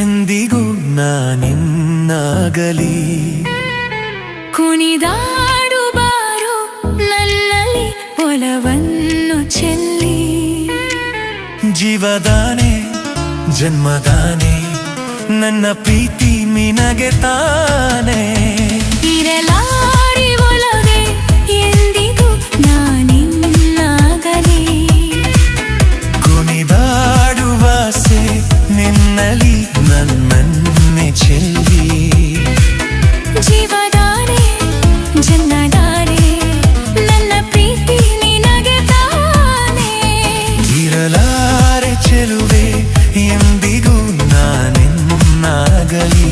ಎಂದಿಗೂ ನಾನಿನ್ನಾಗಲಿ ಕುಣಿದಾಡು ಬಾರೋ ನನ್ನಲ್ಲಿ ಒಲವನ್ನು ಚೆಲ್ಲಿ ಜೀವದಾನೆ ಜನ್ಮದಾನೆ ನನ್ನ ಪ್ರೀತಿ ನಿನಗೆ ತಾನೆ ಇರಲಾರಿ ಒಲವೇ ಎಂದಿಗೂ ನಾನಿನ್ನಾಗಲಿ ಕುಣಿದಾಡುವ ಆಸೆ ನಿನ್ನಲಿ ನನ್ನನ್ನೇ ಚೆಲ್ಲಿ ಜೀವದಾನೆ ಜನ್ಮದಾನೆ ನನ್ನ ಪ್ರೀತಿ ನಿನಗೆ ತಾನೆ ಇರಲಾರೆ ಚೆಲುವೆ ಎಂದಿಗೂ ನಾನಿನ್ನಾಗಲಿ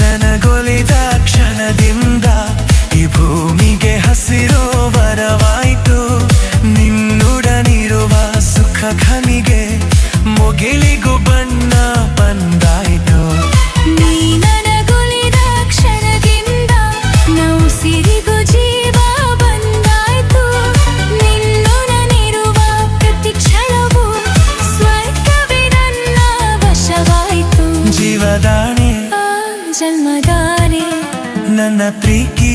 ನನಗೊಲಿದ ಕ್ಷಣದಿಂದ ಈ ಭೂಮಿಗೆ ಹಸಿರೋ ವರವಾಯಿತು ನಿನ್ನೊಡನಿರುವ ಸುಖ ಖನಿಗೆ ಮುಗಿಲಿಗೂ ಬಣ್ಣ ಬಂದಾಯಿತು ನೀ ನನಗೊಲಿದ ಕ್ಷಣದಿಂದ ನೌಸಿರಿಗೂ ಜೀವ ಬಂದಾಯ್ತು ನಿನ್ನೊಡನಿರುವ ಪ್ರತಿ ಕ್ಷಣವೂ ಸ್ವರ್ಗವೇ ನನ್ನ ವಶವಾಯಿತು ಜೀವದಾಣೆ ಜನ್ಮದಾನೆ ನನ್ನ ಪ್ರೀತಿ